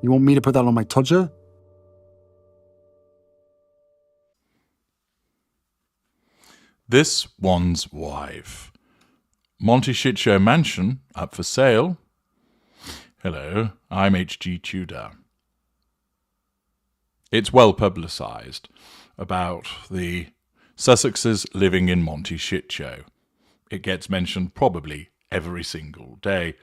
You want me to put that on my todger? This one's wife. Montecito mansion up for sale. Hello, I'm H.G. Tudor. It's well publicised about the Sussexes living in Montecito. It gets mentioned probably every single day.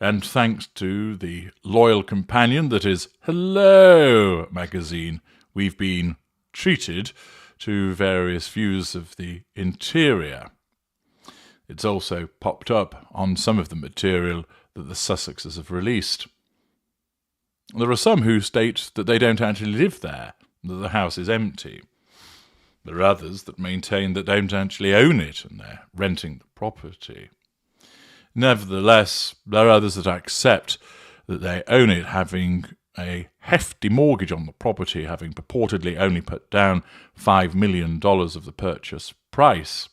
And thanks to the loyal companion that is Hello magazine, we've been treated to various views of the interior. It's also popped up on some of the material that the Sussexes have released. There are some who state that they don't actually live there, that the house is empty. There are others that maintain that they don't actually own it and they're renting the property. Nevertheless, there are others that accept that they own it, having a hefty mortgage on the property, having purportedly only put down $5 million of the purchase price.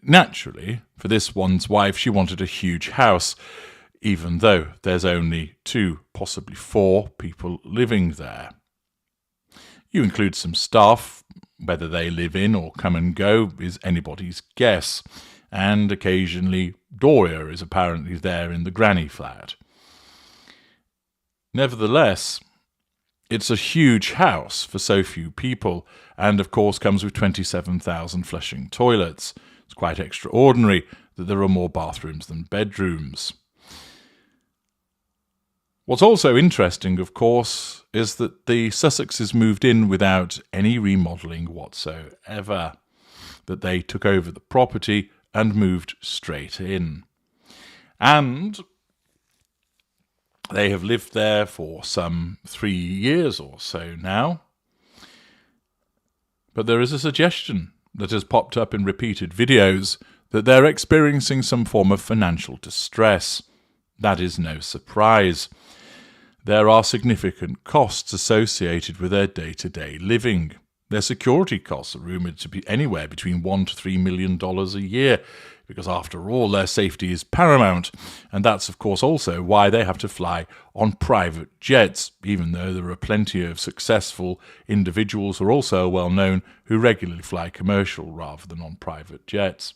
Naturally, for this one's wife, she wanted a huge house, even though there's only 2, possibly 4 people living there. You include some staff, whether they live in or come and go is anybody's guess, and occasionally Doria is apparently there in the granny flat. Nevertheless, it's a huge house for so few people, and of course comes with 27,000 flushing toilets. It's quite extraordinary that there are more bathrooms than bedrooms. What's also interesting, of course, is that the Sussexes moved in without any remodelling whatsoever, that they took over the property and moved straight in. And they have lived there for some 3 years or so now. But there is a suggestion that has popped up in repeated videos that they're experiencing some form of financial distress. That is no surprise. There are significant costs associated with their day-to-day living. Their security costs are rumoured to be anywhere between $1 to $3 million a year, because after all, their safety is paramount, and that's of course also why they have to fly on private jets, even though there are plenty of successful individuals who are also well known who regularly fly commercial rather than on private jets.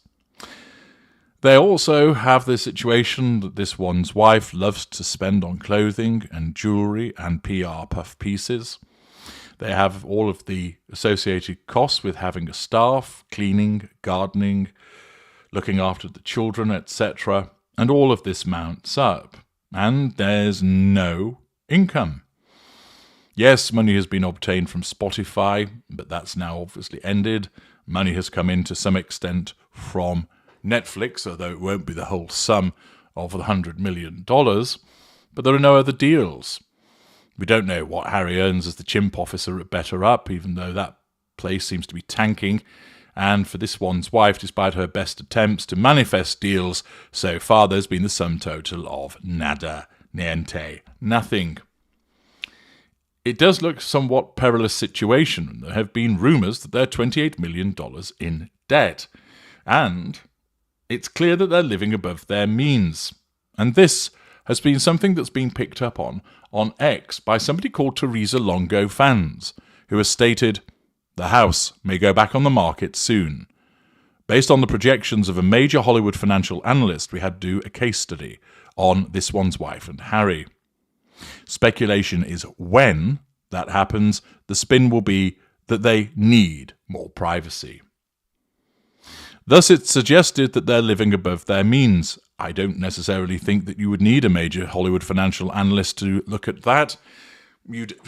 They also have the situation that this one's wife loves to spend on clothing and jewellery and PR puff pieces. They have all of the associated costs with having a staff, cleaning, gardening, looking after the children, etc. And all of this mounts up. And there's no income. Yes, money has been obtained from Spotify, but that's now obviously ended. Money has come in to some extent from Netflix, although it won't be the whole sum of $100 million. But there are no other deals. We don't know what Harry earns as the chimp officer at Better Up, even though that place seems to be tanking. And for this one's wife, despite her best attempts to manifest deals, so far there's been the sum total of nada, niente, nothing. It does look a somewhat perilous situation. There have been rumours that they're $28 million in debt. And it's clear that they're living above their means. And this has been something that's been picked up on X by somebody called Teresa Longo Fans, who has stated, "The house may go back on the market soon. Based on the projections of a major Hollywood financial analyst, we had to do a case study on this one's wife and Harry. Speculation is when that happens, the spin will be that they need more privacy. Thus it's suggested that they're living above their means. I don't necessarily think that you would need a major Hollywood financial analyst to look at that. You'd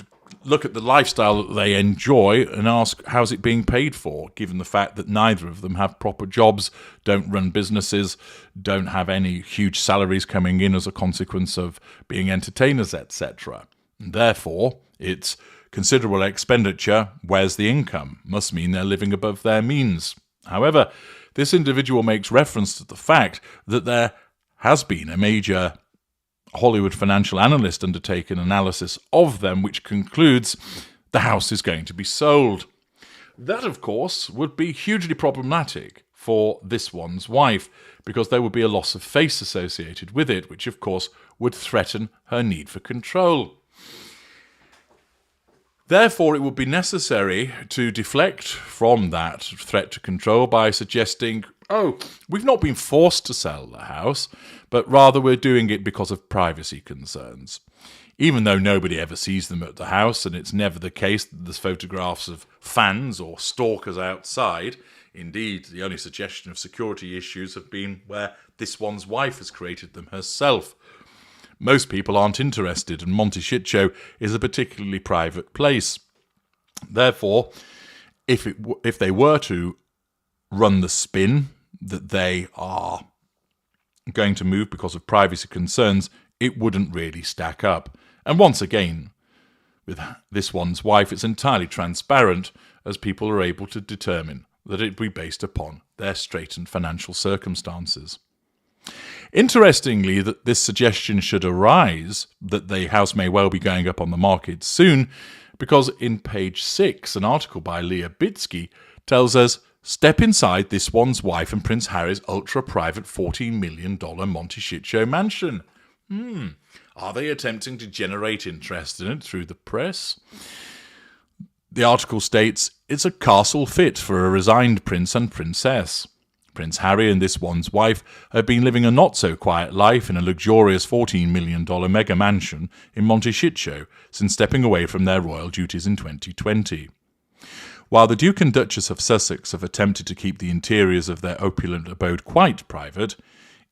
look at the lifestyle that they enjoy and ask, how's it being paid for, given the fact that neither of them have proper jobs, don't run businesses, don't have any huge salaries coming in as a consequence of being entertainers, etc. And therefore, it's considerable expenditure. Where's the income? Must mean they're living above their means. However, this individual makes reference to the fact that there has been a major Hollywood financial analyst undertake an analysis of them, which concludes the house is going to be sold. That, of course, would be hugely problematic for this one's wife, because there would be a loss of face associated with it, which, of course, would threaten her need for control. Therefore, it would be necessary to deflect from that threat to control by suggesting, oh, we've not been forced to sell the house, but rather we're doing it because of privacy concerns. Even though nobody ever sees them at the house, and it's never the case that there's photographs of fans or stalkers outside. Indeed, the only suggestion of security issues have been where this one's wife has created them herself. Most people aren't interested, and Montecito is a particularly private place. Therefore, if they were to run the spin that they are going to move because of privacy concerns, it wouldn't really stack up. And once again, with this one's wife, it's entirely transparent, as people are able to determine that it be based upon their straitened financial circumstances. Interestingly, that this suggestion should arise that the house may well be going up on the market soon, because in page 6, an article by Leah Bitsky tells us, step inside this one's wife and Prince Harry's ultra-private $14 million Montecito mansion. Are they attempting to generate interest in it through the press? The article states, it's a castle fit for a resigned prince and princess. Prince Harry and this one's wife have been living a not-so-quiet life in a luxurious $14 million mega mansion in Montecito since stepping away from their royal duties in 2020. While the Duke and Duchess of Sussex have attempted to keep the interiors of their opulent abode quite private,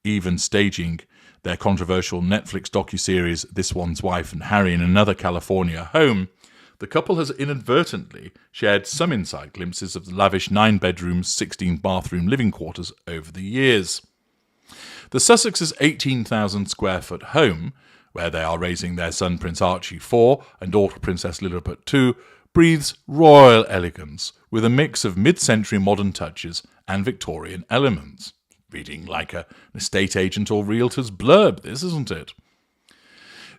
even staging their controversial Netflix docuseries This One's Wife and Harry in Another California Home, the couple has inadvertently shared some inside glimpses of the lavish 9-bedroom, 16-bathroom living quarters over the years. The Sussex's 18,000-square-foot home, where they are raising their son Prince Archie IV and daughter Princess Lillibet II, breathes royal elegance with a mix of mid-century modern touches and Victorian elements. Reading like an estate agent or realtor's blurb, this, isn't it?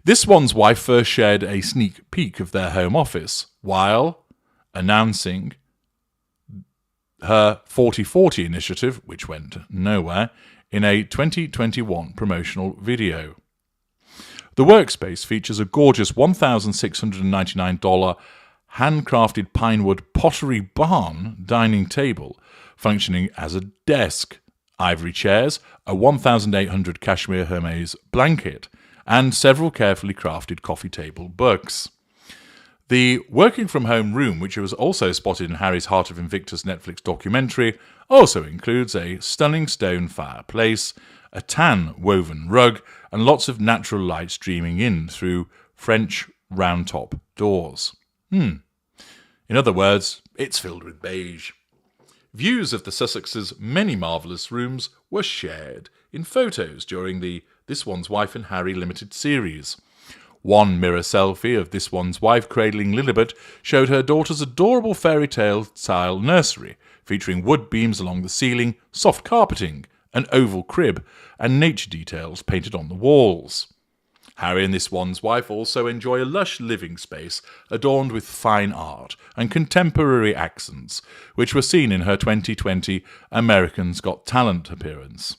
This one's wife first shared a sneak peek of their home office while announcing her 40/40 initiative, which went nowhere, in a 2021 promotional video. The workspace features a gorgeous $1,699 handcrafted pinewood pottery barn dining table functioning as a desk, ivory chairs, a 1,800 cashmere Hermes blanket, and several carefully crafted coffee table books. The working from home room, which was also spotted in Harry's Heart of Invictus Netflix documentary, also includes a stunning stone fireplace, a tan woven rug, and lots of natural light streaming in through French round-top doors. In other words, it's filled with beige. Views of the Sussex's many marvellous rooms were shared in photos during the This One's Wife and Harry limited series. One mirror selfie of This One's Wife cradling Lillibet showed her daughter's adorable fairy tale style nursery, featuring wood beams along the ceiling, soft carpeting, an oval crib, and nature details painted on the walls. Harry and This One's Wife also enjoy a lush living space adorned with fine art and contemporary accents, which were seen in her 2020 Americans Got Talent appearance.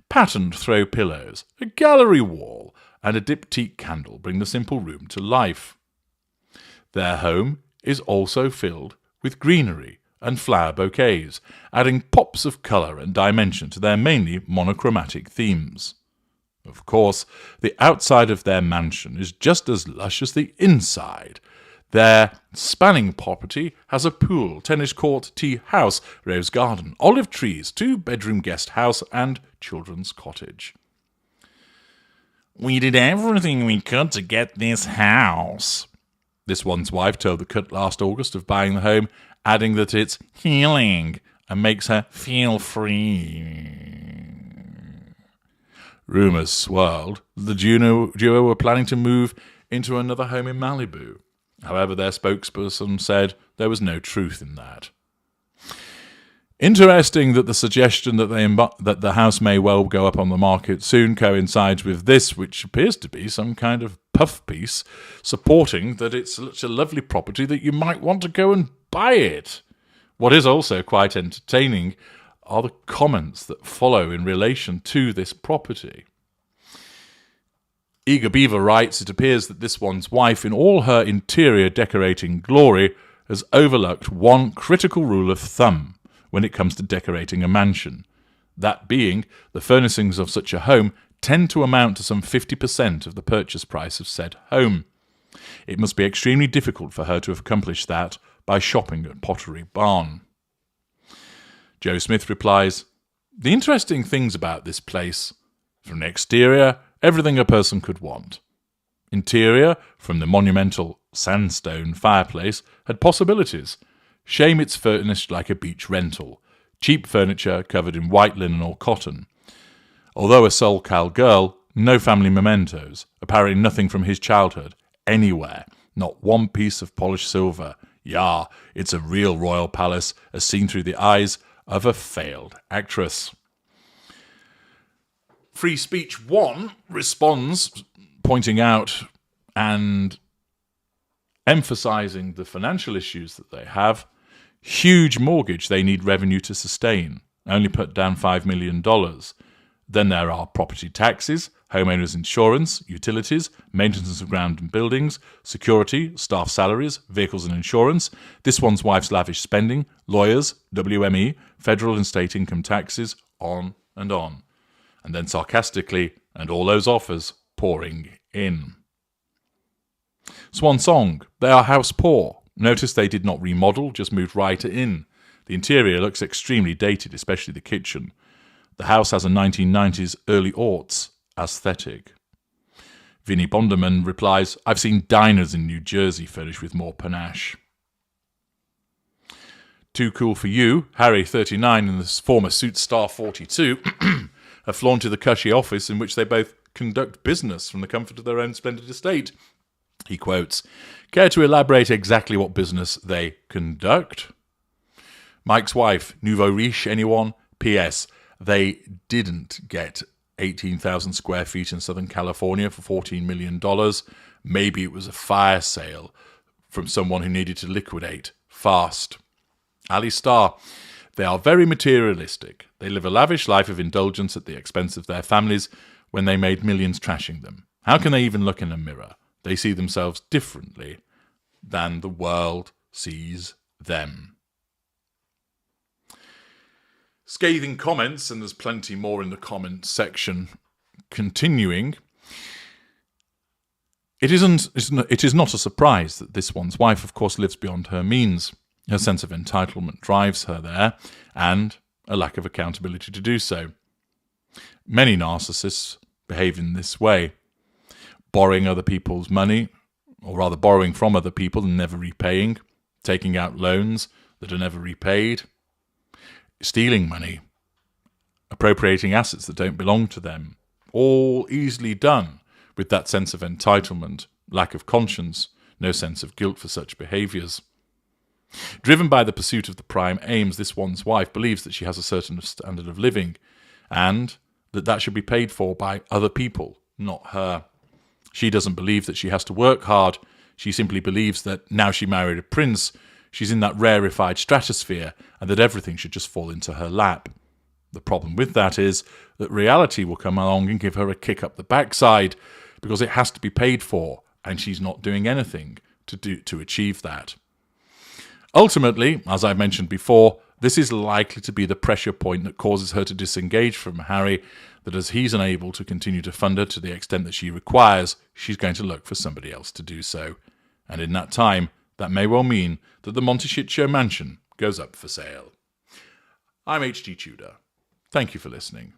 Patterned throw pillows, a gallery wall, and a diptyque candle bring the simple room to life. Their home is also filled with greenery and flower bouquets, adding pops of colour and dimension to their mainly monochromatic themes. Of course, the outside of their mansion is just as lush as the inside. Their spanning property has a pool, tennis court, tea house, rose garden, olive trees, 2-bedroom guest house, and children's cottage. We did everything we could to get this house, This One's Wife told the Cut last August of buying the home, adding that it's healing and makes her feel free. Rumours swirled the duo were planning to move into another home in Malibu. However, their spokesperson said there was no truth in that. Interesting that the suggestion that that the house may well go up on the market soon coincides with this, which appears to be some kind of puff piece supporting that it's such a lovely property that you might want to go and buy it. What is also quite entertaining are the comments that follow in relation to this property. Eager Beaver writes, it appears that this one's wife, in all her interior decorating glory, has overlooked one critical rule of thumb when it comes to decorating a mansion. That being, the furnishings of such a home tend to amount to some 50% of the purchase price of said home. It must be extremely difficult for her to have accomplished that by shopping at Pottery Barn. Joe Smith replies, the interesting things about this place, from the exterior, everything a person could want. Interior, from the monumental sandstone fireplace, had possibilities. Shame it's furnished like a beach rental. Cheap furniture covered in white linen or cotton. Although a SoulCal girl, no family mementos, apparently nothing from his childhood, anywhere, not one piece of polished silver. Yah, it's a real royal palace as seen through the eyes of a failed actress. Free Speech 1 responds, pointing out and emphasising the financial issues that they have. Huge mortgage they need revenue to sustain, only put down $5 million. Then there are property taxes, homeowners insurance, utilities, maintenance of ground and buildings, security, staff salaries, vehicles and insurance, this one's wife's lavish spending, lawyers, WME, federal and state income taxes, on and on. And then sarcastically, and all those offers pouring in. Swan Song, they are house poor. Notice they did not remodel, just moved right in. The interior looks extremely dated, especially the kitchen. The house has a 1990s early aughts aesthetic. Vinnie Bonderman replies, I've seen diners in New Jersey furnished with more panache. Too Cool for You, Harry, 39, and the former suit star, 42, have flaunted the cushy office in which they both conduct business from the comfort of their own splendid estate. He quotes, care to elaborate exactly what business they conduct? Mike's wife, nouveau riche, anyone? P.S. They didn't get 18,000 square feet in Southern California for $14 million. Maybe it was a fire sale from someone who needed to liquidate fast. Ali Starr, they are very materialistic. They live a lavish life of indulgence at the expense of their families when they made millions trashing them. How can they even look in a mirror? They see themselves differently than the world sees them. Scathing comments, and there's plenty more in the comments section. Continuing, it is not a surprise that this one's wife, of course, lives beyond her means. Her sense of entitlement drives her there, and a lack of accountability to do so. Many narcissists behave in this way, borrowing other people's money, or rather borrowing from other people and never repaying, taking out loans that are never repaid, stealing money, appropriating assets that don't belong to them, all easily done with that sense of entitlement, lack of conscience, no sense of guilt for such behaviours. Driven by the pursuit of the prime aims, this one's wife believes that she has a certain standard of living, and that should be paid for by other people, not her. She doesn't believe that she has to work hard. She simply believes that now she married a prince, she's in that rarefied stratosphere, and that everything should just fall into her lap. The problem with that is that reality will come along and give her a kick up the backside, because it has to be paid for, and she's not doing anything to achieve that. Ultimately, as I've mentioned before, this is likely to be the pressure point that causes her to disengage from Harry, that as he's unable to continue to fund her to the extent that she requires, she's going to look for somebody else to do so. And in that time, that may well mean that the Montecito mansion goes up for sale. I'm H.G. Tudor. Thank you for listening.